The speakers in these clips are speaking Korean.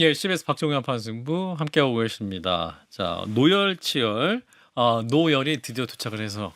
예, CBS 박종현 판승부 함께하고 계십니다. 자, 노열치열, 노열이 드디어 도착을 해서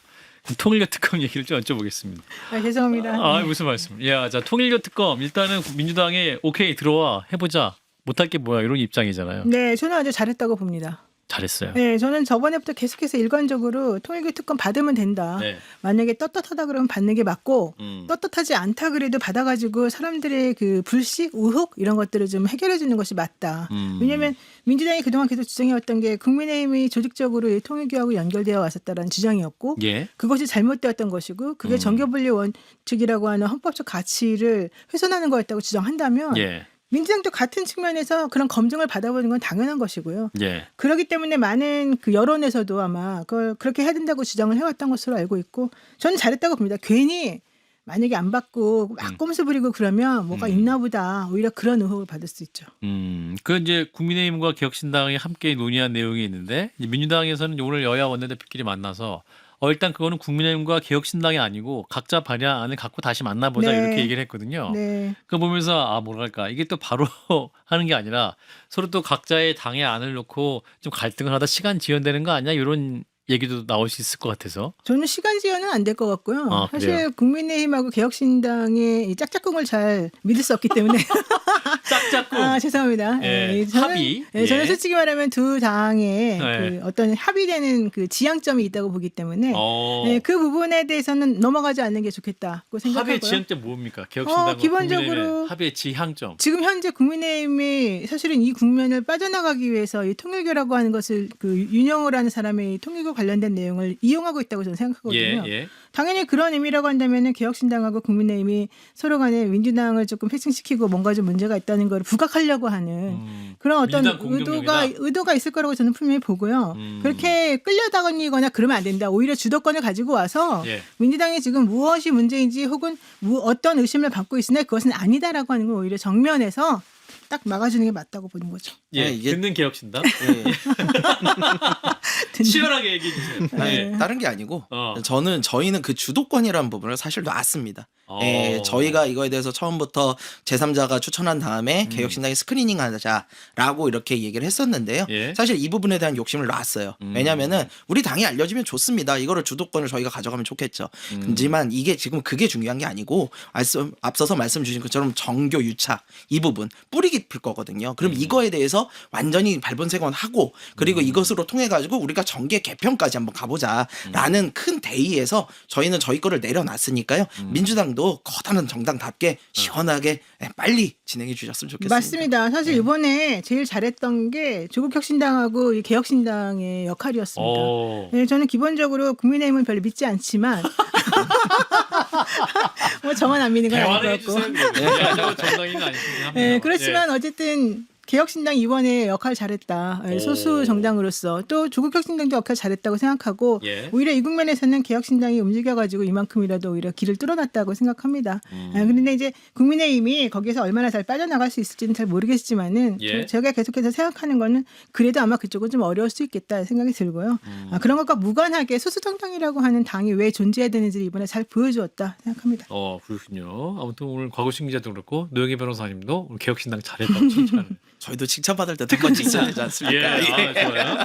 통일교 특검 얘기를 좀 여쭤보겠습니다. 죄송합니다. 아, 무슨 말씀? 야, 자, 통일교 특검 일단은 민주당에 오케이 들어와 해보자. 못할 게 뭐야 이런 입장이잖아요. 네, 저는 아주 잘했다고 봅니다. 잘했어요. 네, 저는 저번에부터 계속해서 일관적으로 통일교 특검 받으면 된다. 네. 만약에 떳떳하다 그러면 받는 게 맞고 떳떳하지 않다 그래도 받아가지고 사람들의 그 불식, 의혹 이런 것들을 좀 해결해 주는 것이 맞다. 왜냐하면 민주당이 그동안 계속 주장해왔던 게 국민의힘이 조직적으로 이 통일교하고 연결되어 왔었다라는 주장이었고 예. 그것이 잘못되었던 것이고 그게 정교분리 원칙이라고 하는 헌법적 가치를 훼손하는 거였다고 주장한다면 예. 민주당도 같은 측면에서 그런 검증을 받아보는 건 당연한 것이고요. 예. 그렇기 때문에 많은 그 여론에서도 아마 그걸 그렇게 해야 된다고 주장을 해왔던 것으로 알고 있고 저는 잘했다고 봅니다. 괜히 만약에 안 받고 막 꼼수 부리고 그러면 뭐가 있나 보다 오히려 그런 의혹을 받을 수 있죠. 그 이제 국민의힘과 개혁신당이 함께 논의한 내용이 있는데 이제 민주당에서는 오늘 여야 원내대표끼리 만나서 일단 그거는 국민의힘과 개혁신당이 아니고 각자 발의안을 갖고 다시 만나보자 네. 이렇게 얘기를 했거든요. 네. 그거 보면서 뭐랄까 이게 또 바로 하는 게 아니라 서로 또 각자의 당의 안을 놓고 좀 갈등을 하다 시간 지연되는 거 아니야 이런 얘기도 나올 수 있을 것 같아서. 저는 시간 지연은 안 될 것 같고요. 그래요? 사실 국민의힘하고 개혁신당의 이 짝짝꿍을 잘 믿을 수 없기 때문에 짝짝꿍. 죄송합니다. 예, 저는, 합의. 저는 예. 솔직히 말하면 두 당의 네. 그 어떤 합의되는 그 지향점이 있다고 보기 때문에 그 부분에 대해서는 넘어가지 않는 게 좋겠다고 생각하고요. 합의 지향점 뭡니까? 개혁신당과 기본적으로 국민의힘의 합의 지향점. 지금 현재 국민의힘이 사실은 이 국면을 빠져나가기 위해서 이 통일교라고 하는 것을 그 윤영호를 하는 사람의 통일교 관련된 내용을 이용하고 있다고 저는 생각하거든요. 예. 당연히 그런 의미라고 한다면은 개혁신당하고 국민의힘이 서로 간에 민주당을 조금 패싱시키고 뭔가 좀 문제가 있다는 걸 부각하려고 하는 그런 어떤 민주당 공격용이다? 의도가 있을 거라고 저는 분명히 보고요. 그렇게 끌려다니거나 그러면 안 된다. 오히려 주도권을 가지고 와서 예. 민주당이 지금 무엇이 문제인지 혹은 어떤 의심을 받고 있으나 그것은 아니다라고 하는 걸 오히려 정면에서 딱 막아주는 게 맞다고 보는 거죠. 예, 이게- 듣는 개혁신당. 예. 치열하게 얘기해 주세요. 네. 다른 게 아니고 어. 저희는 그 주도권이라는 부분을 사실 놨습니다. 어. 저희가 이거에 대해서 처음부터 제3자가 추천한 다음에 개혁신당이 스크리닝 하자라고 이렇게 얘기를 했었는데요. 예. 사실 이 부분에 대한 욕심을 놨어요. 왜냐면은 우리 당이 알려지면 좋습니다. 이거를 주도권을 저희가 가져가면 좋겠죠. 하지만 이게 지금 그게 중요한 게 아니고 앞서서 말씀 주신 것처럼 정교 유착 이 부분 뿌리 깊을 거거든요. 그럼 이거에 대해서 완전히 발본색원하고 그리고 이것으로 통해 가지고 우리가 정계 개편까지 한번 가보자라는 큰 대의에서 저희는 저희 거를 내려놨으니까요. 민주당도 거다는 정당답게 시원하게 빨리 진행해 주셨으면 좋겠습니다. 맞습니다. 사실 이번에 제일 잘했던 게 조국혁신당하고 이 개혁신당의 역할이었습니다. 네, 저는 기본적으로 국민의힘은 별로 믿지 않지만 뭐 저만 안 믿는 건 아닐 것 대화를 같고. 해주세요. 저거 정당인은 아니시긴 합니다. 네, 그렇지만 어쨌든 개혁신당 이번에 역할 잘했다. 소수 정당으로서 또 조국혁신당도 역할 잘했다고 생각하고 예. 오히려 이 국면에서는 개혁신당이 움직여가지고 이만큼이라도 오히려 길을 뚫어놨다고 생각합니다. 그런데 이제 국민의힘이 거기에서 얼마나 잘 빠져나갈 수 있을지는 잘 모르겠지만은 예. 제가 계속해서 생각하는 거는 그래도 아마 그쪽은 좀 어려울 수 있겠다 생각이 들고요. 그런 것과 무관하게 소수 정당이라고 하는 당이 왜 존재해야 되는지를 이번에 잘 보여주었다 생각합니다. 그렇군요. 아무튼 오늘 과거신 기자도 그렇고 노영희 변호사님도 오늘 개혁신당 잘했다고 칭찬을. 저희도 칭찬받을 때 한 번씩 있어야 되지 않습니까? 예, 좋아요.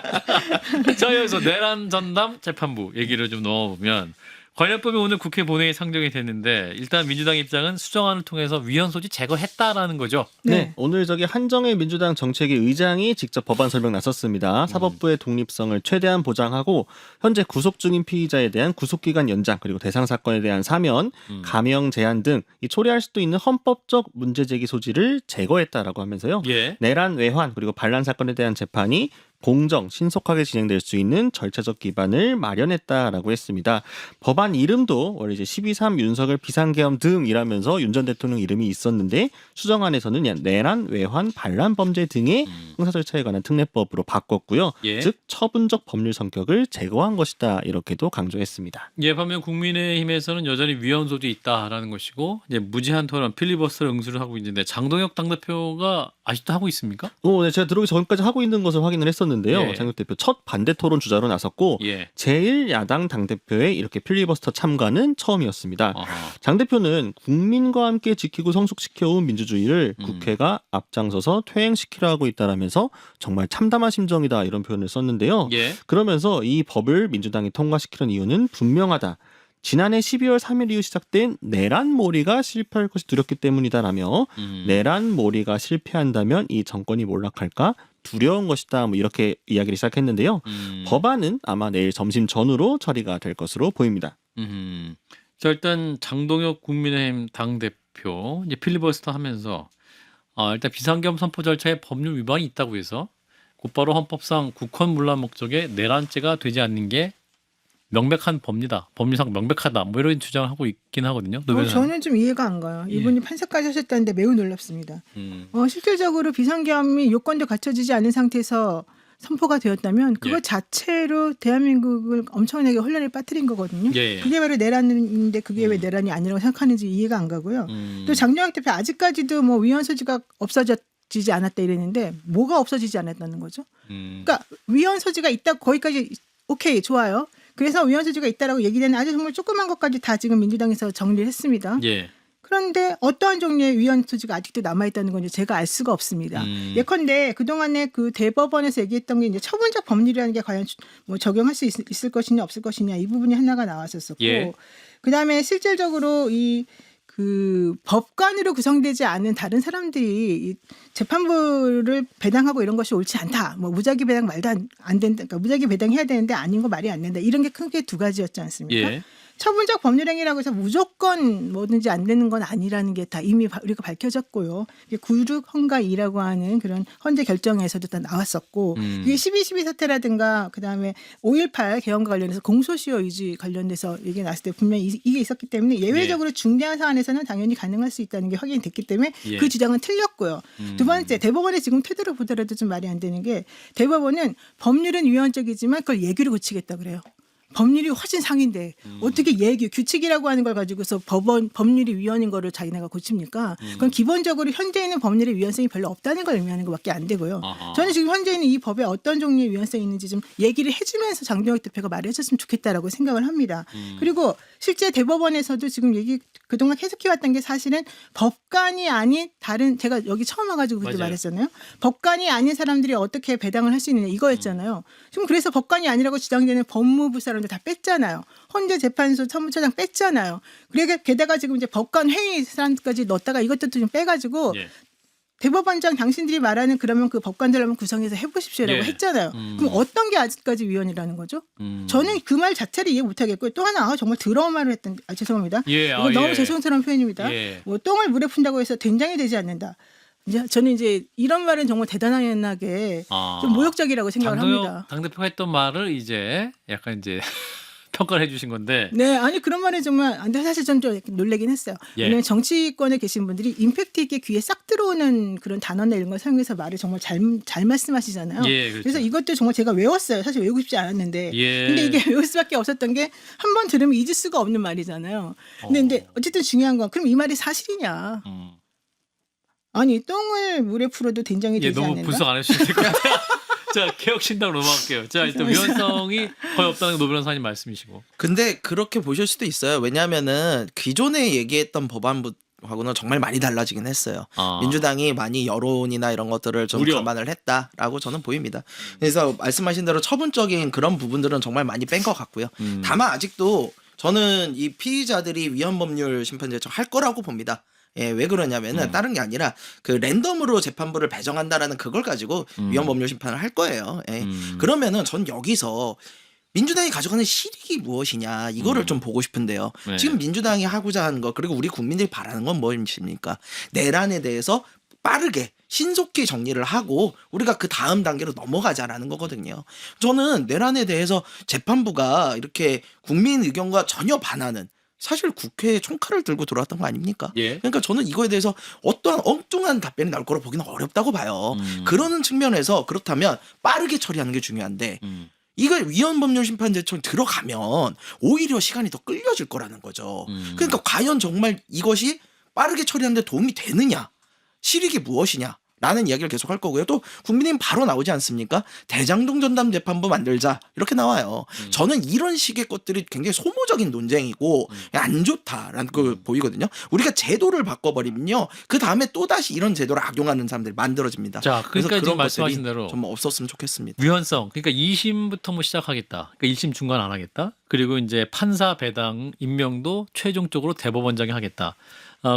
자, 여기서 내란 전담 재판부 얘기를 좀 넣어보면 관련법이 오늘 국회 본회의에 상정이 됐는데 일단 민주당 입장은 수정안을 통해서 위헌 소지 제거했다라는 거죠. 네, 오늘 한정의 민주당 정책위 의장이 직접 법안 설명 나섰습니다. 사법부의 독립성을 최대한 보장하고 현재 구속 중인 피의자에 대한 구속기간 연장 그리고 대상 사건에 대한 사면, 감형 제한 등 이 초래할 수도 있는 헌법적 문제 제기 소지를 제거했다라고 하면서요. 예. 내란 외환 그리고 반란 사건에 대한 재판이 공정, 신속하게 진행될 수 있는 절차적 기반을 마련했다라고 했습니다. 법안 이름도 원래 이제 12.3 윤석열 비상계엄 등이라면서 윤 전 대통령 이름이 있었는데 수정안에서는 내란, 외환, 반란 범죄 등의 형사 절차에 관한 특례법으로 바꿨고요. 예. 즉 처분적 법률 성격을 제거한 것이다 이렇게도 강조했습니다. 예, 반면 국민의힘에서는 여전히 위헌 소지 있다라는 것이고 이제 무제한 토론 필리버스터 응수를 하고 있는데 장동혁 당대표가 아직도 하고 있습니까? 네, 제가 들어오기 전까지 하고 있는 것을 확인을 했었는데요. 예. 장동혁 대표 첫 반대 토론 주자로 나섰고 예. 제1야당 당대표의 이렇게 필리버스터 참가는 처음이었습니다. 아하. 장 대표는 국민과 함께 지키고 성숙시켜온 민주주의를 국회가 앞장서서 퇴행시키려 하고 있다라면서 정말 참담한 심정이다 이런 표현을 썼는데요. 예. 그러면서 이 법을 민주당이 통과시키는 이유는 분명하다. 지난해 12월 3일 이후 시작된 내란몰이가 실패할 것이 두렵기 때문이다라며 내란몰이가 실패한다면 이 정권이 몰락할까 두려운 것이다. 뭐 이렇게 이야기를 시작했는데요. 법안은 아마 내일 점심 전후로 처리가 될 것으로 보입니다. 자, 일단 장동혁 국민의힘 당대표 이제 필리버스터 하면서 일단 비상겸 선포 절차에 법률 위반이 있다고 해서 곧바로 헌법상 국헌 문란 목적의 내란죄가 되지 않는 게 명백한 법리다. 법리상 명백하다. 뭐 이런 주장을 하고 있긴 하거든요. 저는 좀 이해가 안 가요. 예. 이분이 판사까지 하셨다는데 매우 놀랍습니다. 실질적으로 비상계엄이 요건도 갖춰지지 않은 상태에서 선포가 되었다면 그것 예. 자체로 대한민국을 엄청나게 혼란에 빠뜨린 거거든요. 예. 그게 바로 내란인데 그게 왜 내란이 아니라고 생각하는지 이해가 안 가고요. 또 장동혁 대표 아직까지도 뭐 위헌 소지가 없어지지 않았다 이랬는데 뭐가 없어지지 않았다는 거죠? 그러니까 위헌 소지가 있다 거기까지 오케이 좋아요. 그래서 위헌 소지가 있다라고 얘기되는 아주 정말 조그만 것까지 다 지금 민주당에서 정리를 했습니다. 예. 그런데 어떠한 종류의 위헌 소지가 아직도 남아있다는 건지 제가 알 수가 없습니다. 예컨대 그동안에 그 대법원에서 얘기했던 게 이제 처분적 법률이라는 게 과연 뭐 적용할 수 있을 것이냐 없을 것이냐 이 부분이 하나가 나왔었었고 예. 그다음에 실질적으로 그 법관으로 구성되지 않은 다른 사람들이 이 재판부를 배당하고 이런 것이 옳지 않다. 뭐 무작위 배당 말도 안 된다. 그러니까 무작위 배당해야 되는데 아닌 거 말이 안 된다. 이런 게 크게 두 가지였지 않습니까? 예. 처분적 법률행위라고 해서 무조건 뭐든지 안 되는 건 아니라는 게 다 이미 우리가 밝혀졌고요. 이게 96헌가2라고 하는 그런 헌재 결정에서도 다 나왔었고 이게 12.12 사태라든가 그다음에 5.18 개헌과 관련해서 공소시효 유지 관련돼서 얘기 나왔을 때 분명히 이게 있었기 때문에 예외적으로 중대한 사안에서는 당연히 가능할 수 있다는 게 확인이 됐기 때문에 예. 그 주장은 틀렸고요. 두 번째 대법원의 지금 태도를 보더라도 좀 말이 안 되는 게 대법원은 법률은 위헌적이지만 그걸 예규로 고치겠다 그래요. 법률이 훨씬 상인데 어떻게 예규 규칙이라고 하는 걸 가지고서 법률이 위헌인 거를 자기네가 고칩니까? 그건 기본적으로 현재 있는 법률의 위헌성이 별로 없다는 걸 의미하는 것밖에 안 되고요. 아하. 저는 지금 현재 있는 이 법에 어떤 종류의 위헌성이 있는지 좀 얘기를 해주면서 장동혁 대표가 말해줬으면 좋겠다라고 생각을 합니다. 그리고 실제 대법원에서도 지금 그동안 계속해왔던 게 사실은 법관이 아닌 다른 제가 여기 처음 와가지고 그때 맞아요. 말했잖아요. 법관이 아닌 사람들이 어떻게 배당을 할 수 있느냐 이거였잖아요. 지금 그래서 법관이 아니라고 주장되는 법무부 사람들 다 뺐잖아요. 헌재재판소 사무처장 뺐잖아요. 그러니까 게다가 지금 이제 법관 회의 사람까지 넣었다가 이것도 좀 빼가지고 예. 대법원장 당신들이 말하는 그러면 그 법관들 한번 구성해서 해보십시오라고 예. 했잖아요. 그럼 어떤 게 아직까지 위헌이라는 거죠? 저는 그 말 자체를 이해 못하겠고요. 또 하나 정말 더러운 말을 했던 죄송합니다. 예. 이거 너무 예. 죄송스러운 표현입니다. 예. 뭐 똥을 물에 푼다고 해서 된장이 되지 않는다. 저는 이제 이런 말은 정말 대단하게 좀 모욕적이라고 생각을 합니다. 장동혁 당대표가 했던 말을 이제 약간 이제 평가를 해주신 건데. 네, 아니 그런 말이 정말 근데 사실 좀 놀라긴 했어요. 예. 왜냐하면 정치권에 계신 분들이 임팩트 있게 귀에 싹 들어오는 그런 단어나 이런 걸 사용해서 말을 정말 잘 말씀하시잖아요. 예, 그렇죠. 그래서 이것도 정말 제가 외웠어요. 사실 외우고 싶지 않았는데. 예. 근데 이게 외울 수밖에 없었던 게 한 번 들으면 잊을 수가 없는 말이잖아요. 근데 어쨌든 중요한 건 그럼 이 말이 사실이냐? 아니 똥을 물에 풀어도 된장이 예, 되지 너무 않는다. 분석 안 해주셔도 될 것 같아요. 자, 개혁신당으로 넘어갈게요. 자, 일단 위헌성이 거의 없다는 게 노 변호사님 말씀이시고. 근데 그렇게 보실 수도 있어요. 왜냐하면은 기존에 얘기했던 법안하고는 정말 많이 달라지긴 했어요. 민주당이 많이 여론이나 이런 것들을 좀 우려. 감안을 했다라고 저는 보입니다. 그래서 말씀하신 대로 처분적인 그런 부분들은 정말 많이 뺀 것 같고요. 다만 아직도 저는 이 피의자들이 위헌법률 심판 제청 할 거라고 봅니다. 예, 왜 그러냐면은 다른 게 아니라 그 랜덤으로 재판부를 배정한다라는 그걸 가지고 위헌법률 심판을 할 거예요. 예. 그러면은 전 여기서 민주당이 가져가는 실익이 무엇이냐 이거를 좀 보고 싶은데요. 네. 지금 민주당이 하고자 하는 거 그리고 우리 국민들이 바라는 건 무엇입니까? 내란에 대해서 빠르게 신속히 정리를 하고 우리가 그 다음 단계로 넘어가자라는 거거든요. 저는 내란에 대해서 재판부가 이렇게 국민 의견과 전혀 반하는 사실 국회에 총칼을 들고 들어왔던 거 아닙니까? 예. 그러니까 저는 이거에 대해서 어떠한 엉뚱한 답변이 나올 거라 보기는 어렵다고 봐요. 그러는 측면에서 그렇다면 빠르게 처리하는 게 중요한데 이거 위헌법률심판제청 들어가면 오히려 시간이 더 끌려질 거라는 거죠. 그러니까 과연 정말 이것이 빠르게 처리하는 데 도움이 되느냐, 실익이 무엇이냐 라는 이야기를 계속 할 거고요. 또 국민의힘 바로 나오지 않습니까? 대장동 전담 재판부 만들자 이렇게 나와요. 저는 이런 식의 것들이 굉장히 소모적인 논쟁이고 안 좋다라는 걸 보이거든요. 우리가 제도를 바꿔버리면요, 그 다음에 또 다시 이런 제도를 악용하는 사람들이 만들어집니다. 자, 그래서 그러니까 지금 그런 말씀하신 것들이 대로 정말 없었으면 좋겠습니다. 위헌성. 그러니까 2심부터 뭐 시작하겠다. 그러니까 1심 중간 안 하겠다. 그리고 이제 판사 배당 임명도 최종적으로 대법원장이 하겠다.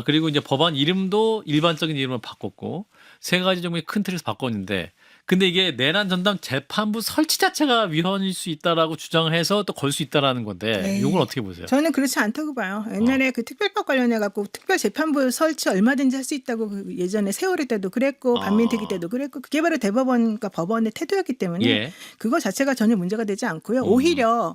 그리고 이제 법안 이름도 일반적인 이름을 바꿨고 세 가지 종류의 큰 틀에서 바꿨는데, 근데 이게 내란 전담 재판부 설치 자체가 위헌일 수 있다라고 주장을 해서 또 걸 수 있다라는 건데, 네. 이건 어떻게 보세요? 저는 그렇지 않다고 봐요. 옛날에 그 특별법 관련해 갖고 특별재판부 설치 얼마든지 할 수 있다고 그 예전에 세월호 때도 그랬고 반민특위 때도 그랬고 그게 바로 대법원과 법원의 태도였기 때문에 예. 그거 자체가 전혀 문제가 되지 않고요. 오히려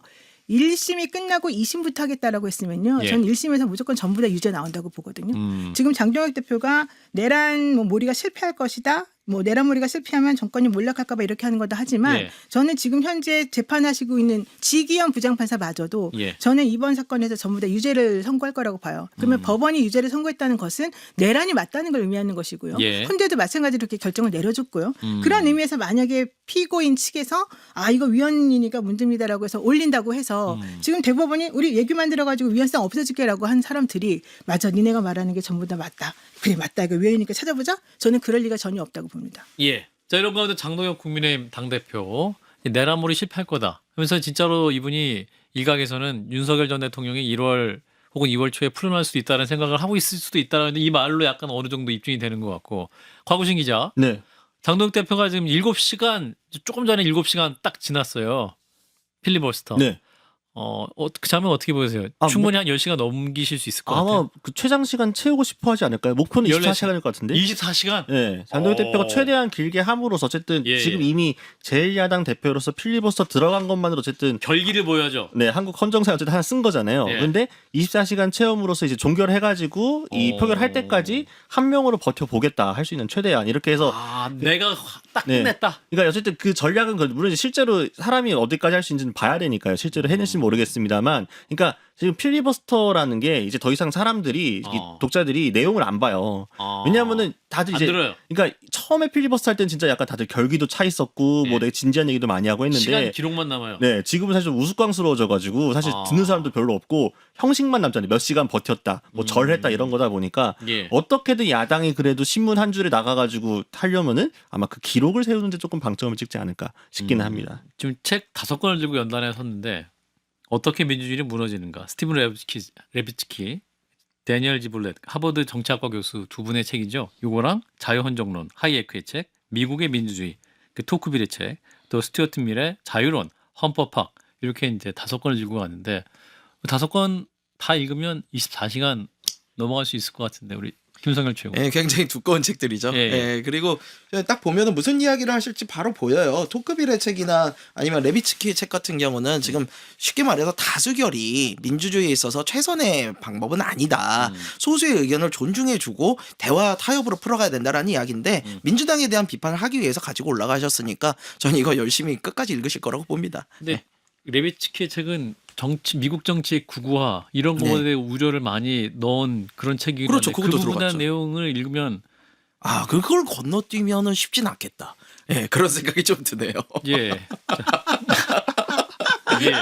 1심이 끝나고 2심부터 하겠다라고 했으면요. 예. 저는 1심에서 무조건 전부 다 유죄 나온다고 보거든요. 지금 장동혁 대표가 내란 몰이가 실패할 것이다. 내란 몰이가 실패하면 정권이 몰락할까 봐 이렇게 하는 거다 하지만 예. 저는 지금 현재 재판하시고 있는 지기현 부장판사마저도 예. 저는 이번 사건에서 전부 다 유죄를 선고할 거라고 봐요. 그러면 법원이 유죄를 선고했다는 것은 내란이 맞다는 걸 의미하는 것이고요. 예. 헌재도 마찬가지로 이렇게 결정을 내려줬고요. 그런 의미에서 만약에 피고인 측에서 이거 위헌이니까 문제입니다라고 해서 올린다고 해서 지금 대법원이 우리 얘기 만들어가지고 위헌성 없어질게라고 한 사람들이 맞아, 니네가 말하는 게 전부 다 맞다. 그래, 맞다. 이거 위헌이니까 찾아보자. 저는 그럴 리가 전혀 없다고 봅니다. 예. 자, 이런 가운데 장동혁 국민의힘 당대표 내란몰이 실패할 거다 하면서 진짜로 이분이 일각에서는 윤석열 전 대통령이 1월 혹은 2월 초에 풀려날 수도 있다는 생각을 하고 있을 수도 있다는 이 말로 약간 어느 정도 입증이 되는 것 같고, 곽우신 기자, 네. 장동혁 대표가 지금 7시간, 조금 전에 7시간 딱 지났어요. 필리버스터. 네. 그 장면 어떻게 보세요? 충분히 한 10시간 넘기실 수 있을 것 같아요. 아마 그 최장 시간 채우고 싶어 하지 않을까요? 목표는 24시간일 것 같은데. 24시간? 네, 장동혁 대표가 최대한 길게 함으로써 어쨌든 예, 지금 예. 이미 제1야당 대표로서 필리버스터 들어간 것만으로 어쨌든 결기를 보여야죠. 네, 한국 헌정사에 어쨌든 하나 쓴 거잖아요. 예. 근데 24시간 체험으로서 이제 종결해가지고 이 표결할 때까지 한 명으로 버텨보겠다 할 수 있는 최대한 이렇게 해서 내가 딱 네. 끝냈다. 그러니까 어쨌든 그 전략은 물론 이제 실제로 사람이 어디까지 할 수 있는지는 봐야 되니까요. 실제로 해낼지 모르겠습니다만, 그러니까 지금 필리버스터라는 게 이제 더 이상 사람들이 이 독자들이 내용을 안 봐요. 왜냐하면은 다들 안 이제 들어요. 그러니까 처음에 필리버스터 할 때는 진짜 약간 다들 결기도 차 있었고 뭐 예. 되게 진지한 얘기도 많이 하고 시간 했는데 기록만 남아요. 네, 지금은 사실 좀 우스꽝스러워져가지고 사실 듣는 사람도 별로 없고 형식만 남잖아요. 몇 시간 버텼다, 뭐 절했다 이런 거다 보니까 예. 어떻게든 야당이 그래도 신문 한 줄에 나가가지고 하려면은 아마 그 기록을 세우는데 조금 방점을 찍지 않을까 싶기는 합니다. 지금 책 5권을 들고 연단에 섰는데 어떻게 민주주의는 무너지는가? 스티븐 레비츠키, 데니얼 지블렛, 하버드 정치학과 교수 두 분의 책이죠. 이거랑 자유헌정론, 하이에크의 책, 미국의 민주주의, 그 토크빌의 책, 또 스튜어트 밀의 자유론, 헌법학, 이렇게 이제 5권을 들고 갔는데 5권 다 읽으면 24시간 넘어갈 수 있을 것 같은데 우리 김성열 최고. 예, 굉장히 두꺼운 책들이죠. 예, 예. 그리고 딱 보면은 무슨 이야기를 하실지 바로 보여요. 토크빌의 책이나 아니면 레비츠키의 책 같은 경우는 지금 쉽게 말해서 다수결이 민주주의에 있어서 최선의 방법은 아니다. 소수의 의견을 존중해주고 대화 타협으로 풀어가야 된다라는 이야기인데 민주당에 대한 비판을 하기 위해서 가지고 올라가셨으니까 저는 이거 열심히 끝까지 읽으실 거라고 봅니다. 근데 레비츠키의 책은 미국 정치의 구구화 이런 네. 것에 대해 우려를 많이 넣은 그런 책이긴 그렇죠. 한데 그 그것도 부분에 들어갔죠. 대한 내용을 읽으면 그걸 건너뛰면은 쉽진 않겠다. 예, 그런 생각이 좀 드네요. 예. 예.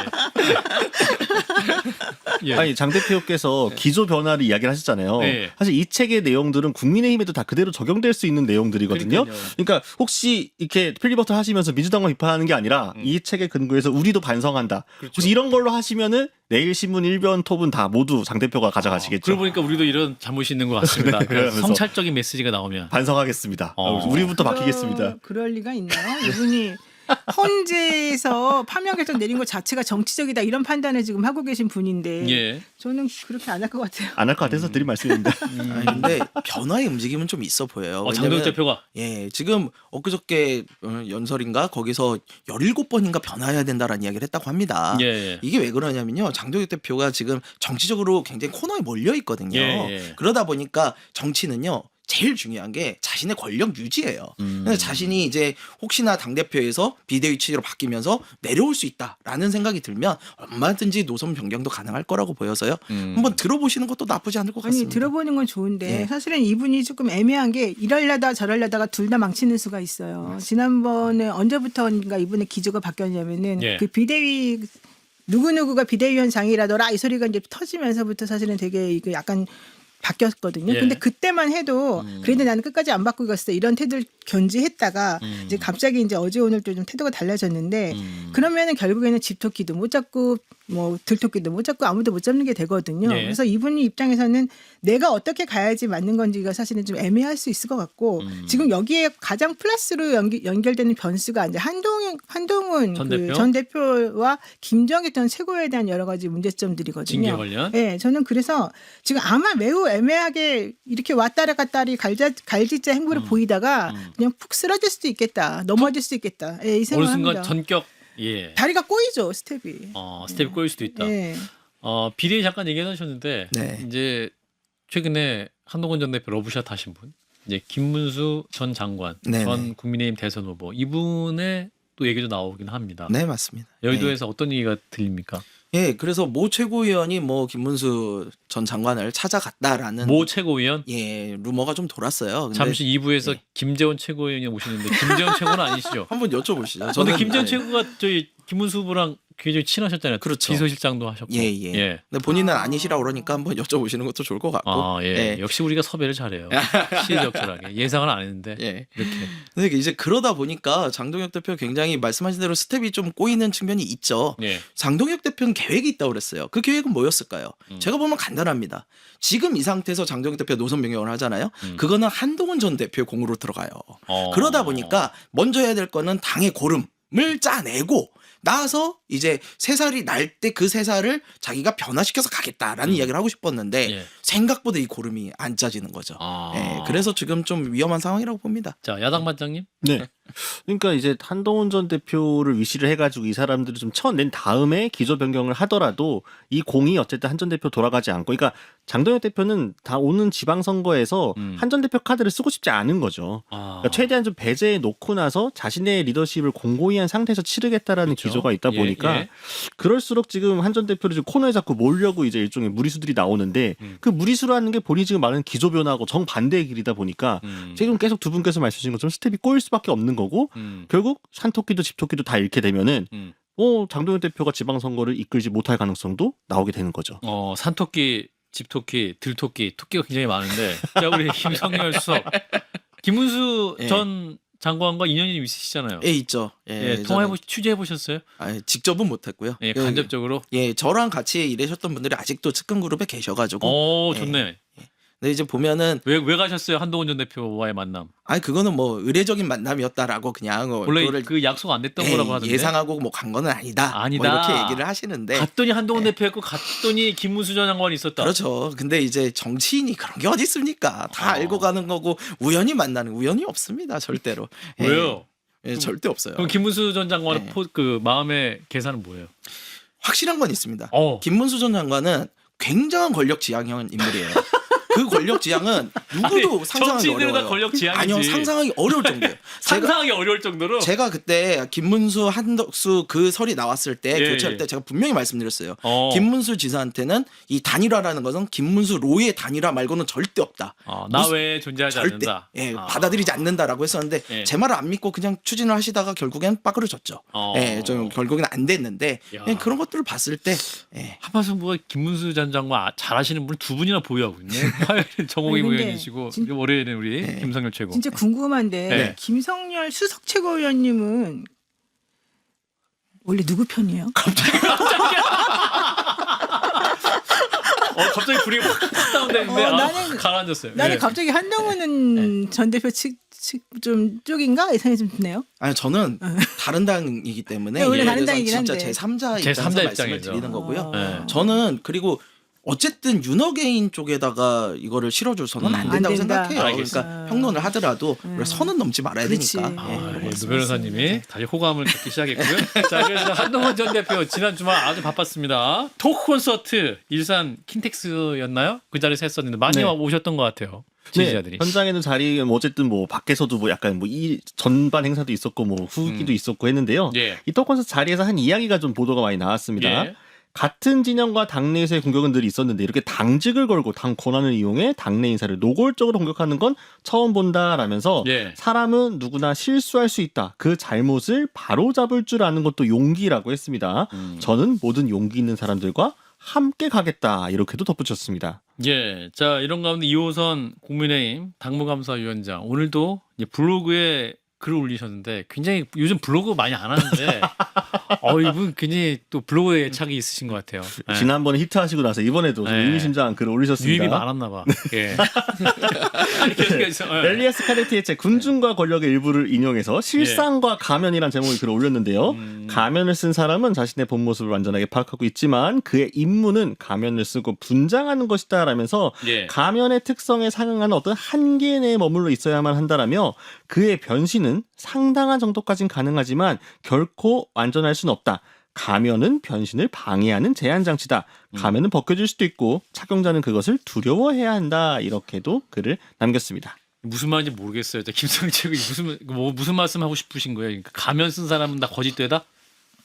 예. 아니 장 대표께서 기조 변화를 이야기를 하셨잖아요. 네. 사실 이 책의 내용들은 국민의힘에도 다 그대로 적용될 수 있는 내용들이거든요. 그러니까요. 그러니까 혹시 이렇게 필리버스터 하시면서 민주당만 비판하는 게 아니라 이 책에 근거해서 우리도 반성한다. 그렇죠. 혹시 이런 걸로 하시면은 내일 신문 1변 톱은 다 모두 장 대표가 가져가시겠죠. 그러고 보니까 우리도 이런 잘못이 있는 것 같습니다. 네, 그래서 그러면서. 성찰적인 메시지가 나오면 반성하겠습니다. 우리부터 바뀌겠습니다. 그럴 리가 있나요? 이분이 헌재에서 파면 결정 내린 것 자체가 정치적이다 이런 판단을 지금 하고 계신 분인데 예. 저는 그렇게 안 할 것 같아요. 안 할 것 같아서 드린 말씀입니다. 아니, 근데 변화의 움직임은 좀 있어 보여요. 장동혁 왜냐면 대표가 예, 지금 엊그저께 연설인가 거기서 17번인가 변화해야 된다라는 이야기를 했다고 합니다. 예, 예. 이게 왜 그러냐면요. 장동혁 대표가 지금 정치적으로 굉장히 코너에 몰려 있거든요. 예, 예. 그러다 보니까 정치는요. 제일 중요한 게 자신의 권력 유지예요. 그래서 자신이 이제 혹시나 당대표에서 비대위 체제로 바뀌면서 내려올 수 있다라는 생각이 들면 얼마든지 노선 변경도 가능할 거라고 보여서요. 한번 들어보시는 것도 나쁘지 않을 것 아니 같습니다. 들어보는 건 좋은데 예. 사실은 이분이 조금 애매한 게 이럴려다 저럴려다가 둘 다 망치는 수가 있어요. 지난번에 언제부터인가 이분의 기조가 바뀌었냐면은 예. 그 비대위 누구누구가 비대위원장이라더라 이 소리가 이제 터지면서부터 사실은 되게 이게 약간 바뀌었거든요. 예. 근데 그때만 해도 그래도 나는 끝까지 안 바꾸고 있어 이런 태도를 견지했다가 이제 갑자기 이제 어제 오늘 좀 태도가 달라졌는데 그러면은 결국에는 집토끼도 못 잡고 뭐 들토끼도 못 잡고 아무도 못 잡는 게 되거든요. 예. 그래서 이분이 입장에서는 내가 어떻게 가야지 맞는 건지가 사실은 좀 애매할 수 있을 것 같고 지금 여기에 가장 플러스로 연결되는 변수가 이제 한동훈 전 그 대표? 전 대표와 김정일 전 최고에 대한 여러 가지 문제점들이거든요. 징계 관련? 네, 저는 그래서 지금 아마 매우 애매하게 이렇게 왔다리 갔다리 갈짓자 행보를 보이다가 그냥 푹 쓰러질 수도 있겠다, 넘어질 수도 있겠다. 예, 이 어느 생각을 순간 합니다. 전격 예. 다리가 꼬이죠 스텝이. 스텝이 꼬일 수도 있다. 예. 비대위 잠깐 얘기하셨는데 네. 이제 최근에 한동훈 전 대표 러브샷 하신 분, 이제 김문수 전 장관, 네네. 전 국민의힘 대선 후보 이분의 또 얘기도 나오긴 합니다. 네, 맞습니다. 여의도에서 어떤 얘기가 들립니까? 예, 그래서 모 최고위원이 뭐 김문수 전 장관을 찾아갔다라는 모 최고위원 예 루머가 좀 돌았어요. 근데 잠시 2부에서 김재원 최고위원이 오시는데 김재원 최고는 아니시죠? 한번 여쭤보시죠. 근데 저는 김재원 예. 최고가 저희 김문수 후보랑 굉장히 친하셨잖아요. 그렇죠. 비서실장도 하셨고. 예, 예. 근데 본인은 아니시라고 그러니까 한번 여쭤보시는 것도 좋을 것 같고. 예. 역시 우리가 섭외를 잘해요. 시의적절하게 예상은 안 했는데 예. 이렇게. 근데 이제 그러다 보니까 장동혁 대표 굉장히 말씀하신 대로 스텝이 좀 꼬이는 측면이 있죠. 예. 장동혁 대표는 계획이 있다고 그랬어요. 그 계획은 뭐였을까요? 제가 보면 간단합니다. 지금 이 상태에서 장동혁 대표가 노선 변경을 하잖아요. 그거는 한동훈 전 대표의 공으로 들어가요. 그러다 보니까 먼저 해야 될 거는 당의 고름을 짜내고 나서 이제 세 살이 날 때 그 세 살을 자기가 변화시켜서 가겠다라는 이야기를 하고 싶었는데 예. 생각보다 이 고름이 안 짜지는 거죠. 아. 예, 그래서 지금 좀 위험한 상황이라고 봅니다. 자 야당 반장님. 네. 그러니까 이제 한동훈 전 대표를 위시를 해가지고 이 사람들을 좀 쳐낸 다음에 기조 변경을 하더라도 이 공이 어쨌든 한 전 대표 돌아가지 않고, 그러니까 장동혁 대표는 다 오는 지방선거에서 한 전 대표 카드를 쓰고 싶지 않은 거죠. 그러니까 최대한 좀 배제해 놓고 나서 자신의 리더십을 공고히 한 상태에서 치르겠다라는 그렇죠. 기조가 있다 예, 보니까 예. 그럴수록 지금 한 전 대표를 지금 코너에 자꾸 몰려고 이제 일종의 무리수들이 나오는데 그 무리수라는 게 본인이 지금 말하는 기조 변화하고 정반대의 길이다 보니까 지금 계속 두 분께서 말씀하신 것처럼 스텝이 꼬일 수밖에 없는 거고 결국 산토끼도 집토끼도 다 잃게 되면은 장동혁 대표가 지방선거를 이끌지 못할 가능성도 나오게 되는 거죠. 산토끼, 집토끼, 들토끼, 토끼가 굉장히 많은데 자 우리 김성열 수석, 김문수 예. 전 장관과 인연이 좀 있으시잖아요. 예, 있죠. 예, 취재해 보셨어요? 직접은 못했고요. 예, 간접적으로. 예, 저랑 같이 일하셨던 분들이 아직도 측근 그룹에 계셔가지고. 좋네. 근데 이제 보면은 왜 가셨어요? 한동훈 전 대표와의 만남. 그거는 뭐 의례적인 만남이었다라고 그냥 원래 그거를 그 약속 안 됐던 거라고 하던데. 예상하고 뭐 간 거는 아니다. 아니다. 뭐 이렇게 얘기를 하시는데. 갔더니 한동훈 대표였고 갔더니 김문수 전 장관이 있었다. 그렇죠. 근데 이제 정치인이 그런 게 어디 있습니까? 다 알고 가는 거고 우연히 만나는 우연이 없습니다. 절대로. 예. 왜요? 예, 절대 없어요. 그럼 김문수 전 장관의 네. 그 마음의 계산은 뭐예요? 확실한 건 있습니다. 김문수 김문수 전 장관은 굉장한 권력 지향형 인물이에요. 그 권력 지향은 누구도 상상하기 정치인들은 다 어려워요. 권력 지향이지. 아니요, 상상하기 어려울 정도예요. 상상하기 어려울 정도로. 제가 그때 김문수 한덕수 그 설이 나왔을 때 예, 교체할 예. 때 제가 분명히 말씀드렸어요. 어. 김문수 지사한테는 이 단일화라는 것은 김문수 로의 단일화 말고는 절대 없다. 나 외에 존재하지 절대 않는다. 받아들이지 않는다라고 했었는데 예. 제 말을 안 믿고 그냥 추진을 하시다가 결국엔 빠그러졌죠. 좀 결국엔 안 됐는데 야. 그냥 그런 것들을 봤을 때 하마승부가 김문수 전 장관 잘하시는 분 두 분이나 보유하고 있네. 화요일은 정홍희 아니, 근데 의원이시고 진- 월요일은 우리 김성열 최고. 진짜 궁금한데 네. 김성열 수석 최고위원님은 원래 누구 편이에요? 갑자기 분위기 확 다운됐는데 나는- 가라앉았어요. 나는 네. 갑자기 한동훈은 전 대표 측 쪽인가 예상이 좀 드네요. 아니 저는 다른 당이기 때문에 네, 원래 이거에 다른 대해서 당이긴 진짜 한데. 제3자 입장에서 제3자 말씀을 입장이죠. 드리는 거고요. 네. 저는 그리고 어쨌든 윤어게인 쪽에다가 이거를 실어줘서는 안 된다고 안 된다. 생각해요. 알겠습니다. 그러니까 평론을 하더라도 우리가 선은 넘지 말아야 그렇지. 되니까. 예. 아, 노 변호사님이 다시 호감을 갖기 시작했고요. 자, 그래서 한동훈 전 대표 지난 주말 아주 바빴습니다. 토크 콘서트 일산 킨텍스였나요? 그 자리에서 했었는데 많이 네. 오셨던 것 같아요. 네, 지지자들이. 현장에는 자리 어쨌든 뭐 밖에서도 뭐 약간 뭐 이 전반 행사도 있었고 뭐 후기도 있었고 했는데요. 예. 이 토크콘서트 자리에서 한 이야기가 좀 보도가 많이 나왔습니다. 예. 같은 진영과 당내에서의 공격은 늘 있었는데 이렇게 당직을 걸고 당 권한을 이용해 당내 인사를 노골적으로 공격하는 건 처음 본다라면서 예. 사람은 누구나 실수할 수 있다. 그 잘못을 바로잡을 줄 아는 것도 용기라고 했습니다. 저는 모든 용기 있는 사람들과 함께 가겠다. 이렇게도 덧붙였습니다. 예. 자, 이런 가운데 이호선 국민의힘 당무감사위원장 오늘도 이제 블로그에 글을 올리셨는데 굉장히 요즘 블로그 많이 안 하는데 이분 굉장히 또 블로그에 애착이 있으신 것 같아요. 예. 지난번에 히트하시고 나서 이번에도 좀 네. 의미심장한 글을 올리셨습니다. 유입이 많았나 봐. 예. 계속해서. 예. 렐리아스 카네티의 책 군중과 권력의 일부를 인용해서 실상과 가면이란 제목의 글을 올렸는데요. 가면을 쓴 사람은 자신의 본 모습을 완전하게 파악하고 있지만 그의 임무는 가면을 쓰고 분장하는 것이다 라면서 예. 가면의 특성에 상응하는 어떤 한계 내에 머물러 있어야만 한다라며 그의 변신은 상당한 정도까지는 가능하지만 결코 완전할 수는 없다. 가면은 변신을 방해하는 제한 장치다. 가면은 벗겨질 수도 있고 착용자는 그것을 두려워해야 한다. 이렇게도 글을 남겼습니다. 무슨 말인지 모르겠어요. 김성철이 무슨 말씀하고 싶으신 거예요? 그러니까 가면 쓴 사람은 다 거짓되다?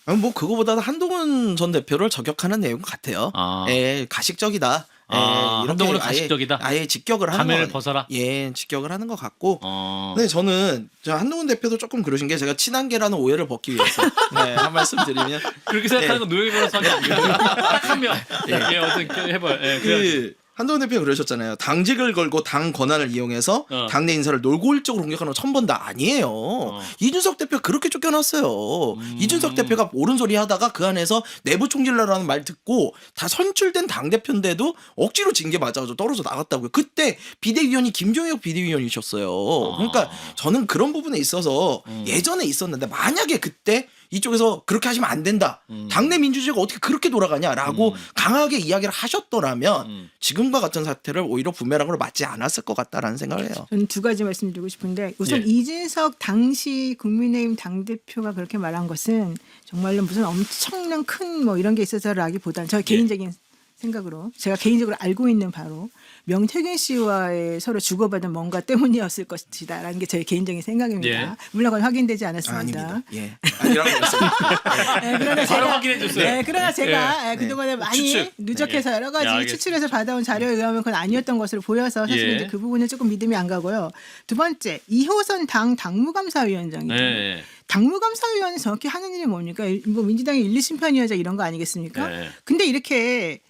아니, 뭐 그거보다는 한동훈 전 대표를 저격하는 내용 같아요. 아. 예, 가식적이다. 예, 이렇게 한동훈은 아예- 가식적이다? 아예 직격을 하는 가면을 거- 벗어라? 예, 직격을 하는 것 같고. 어. 근데 저는 한동훈 대표도 조금 그러신 게 제가 친한계라는 오해를 벗기 위해서 네, 한 말씀 드리면 그렇게 생각하는 건 노영희 변호사가 아니에요. 딱한 명. 예, 어떤 해봐요. 예, 그 한동훈 대표가 그러셨잖아요. 당직을 걸고 당 권한을 이용해서 당내 인사를 노골적으로 공격하는 건 처음 본다. 아니에요. 이준석 대표가 그렇게 쫓겨났어요. 이준석 대표가 옳은 소리 하다가 그 안에서 내부 총질러라는 말 듣고 다 선출된 당대표인데도 억지로 징계 맞아가지고 떨어져 나갔다고요. 그때 비대위원이 김종혁 비대위원이셨어요. 그러니까 저는 그런 부분에 있어서 예전에 있었는데 만약에 그때 이쪽에서 그렇게 하시면 안 된다. 당내 민주주의가 어떻게 그렇게 돌아가냐라고 강하게 이야기를 하셨더라면 지금과 같은 사태를 오히려 부메랑으로 맞지 않았을 것 같다라는 생각을 해요. 저는 두 가지 말씀드리고 싶은데 우선 이준석 당시 국민의힘 당대표가 그렇게 말한 것은 정말로 무슨 엄청난 큰 뭐 이런 게 있어서라기보다는 저 개인적인 생각으로 제가 개인적으로 알고 있는 바로 명태균 씨와의 서로 주고받은 뭔가 때문이었을 것이다라는 게 제 개인적인 생각입니다. 예. 물론 그건 확인되지 않았습니다. 아닙니다. 예, 아니라고 했습니다. 네, 그러나 바로 확인해 줬어요. 네, 그러나 제가 예. 그동안에 많이 추측. 누적해서 여러 가지 예, 알겠습니다. 추측해서 받아온 자료에 의하면 그건 아니었던 것으로 보여서 사실 예. 이제 그 부분은 조금 믿음이 안 가고요. 두 번째, 이호선 당 당무감사위원장이죠. 예. 당무감사위원이 정확히 하는 일이 뭡니까? 뭐 민주당의 1, 2심판위원장 이런 거 아니겠습니까? 네. 근데 이렇게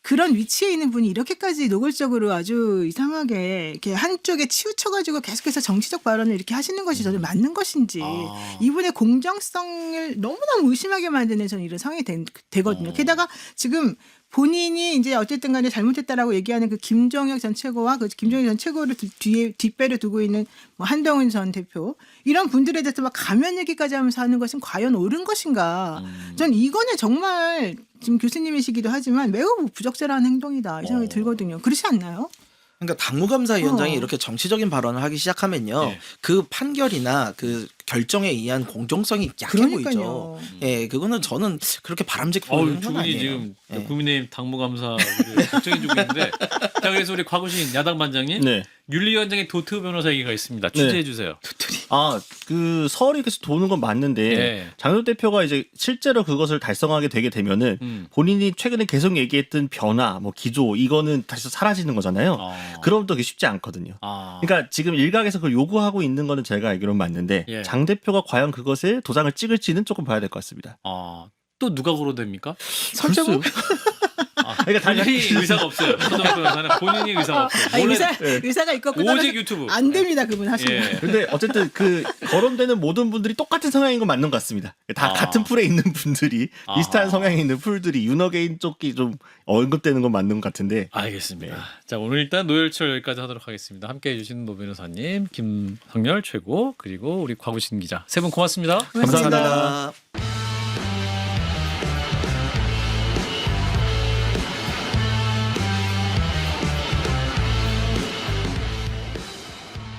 그런 위치에 있는 분이 이렇게까지 노골적으로 아주 이상하게 이렇게 한쪽에 치우쳐가지고 계속해서 정치적 발언을 이렇게 하시는 것이 저는 맞는 것인지 이분의 공정성을 너무너무 의심하게 만드는 저는 이런 상황이 되거든요. 게다가 지금 본인이 이제 어쨌든 간에 잘못했다라고 얘기하는 그 김종혁 전 최고와 그 김종혁 전 최고를 뒤에 뒷배를 두고 있는 뭐 한동훈 전 대표 이런 분들에 대해서 막 가면 얘기까지 하면서 하는 것은 과연 옳은 것인가? 전 이거는 정말 지금 교수님이시기도 하지만 매우 부적절한 행동이다 이 생각이 들거든요. 그렇지 않나요? 그러니까 당무감사위원장이 이렇게 정치적인 발언을 하기 시작하면요, 예. 그 판결이나 그 결정에 의한 공정성이 약해 그러니까요. 보이죠. 예, 그거는 저는 그렇게 바람직해 어우, 보이는 두 건 분이 아니에요. 지금 예. 국민의힘 당무감사 걱정해주고 있는데 자, 그래서 우리 곽우신 야당 반장님 네. 윤리위원장의 도트 변호사 얘기가 있습니다. 취재해 주세요. 그 설이 계속 도는 건 맞는데 네. 장현 대표가 이제 실제로 그것을 달성하게 되게 되면은 본인이 최근에 계속 얘기했던 변화, 뭐 기조 이거는 다시 사라지는 거잖아요. 그럼 또 그게 쉽지 않거든요. 그러니까 지금 일각에서 그걸 요구하고 있는 거는 제가 알기로는 맞는데 예. 장 대표가 과연 그것을 도장을 찍을지는 조금 봐야 될 것 같습니다. 또 누가 거론됩니까? 설정은 그러니까 본인이 의사가 없어요. 서동석 변호사는 본인이 의사가 없어요. 아니, 원래 의사가 있고 오직 유튜브. 안 됩니다 그분 하시면. 예. 근데 어쨌든 그 거론되는 모든 분들이 똑같은 성향인 건 맞는 것 같습니다. 다 같은 풀에 있는 분들이 비슷한 성향이 있는 풀들이 윤어게인 쪽이 좀 언급되는 건 맞는 것 같은데. 알겠습니다. 자, 오늘 일단 노열철 여기까지 하도록 하겠습니다. 함께해 주신 노 변호사님, 김성열 최고, 그리고 우리 곽우신 기자 세 분 고맙습니다. 고맙습니다. 감사합니다.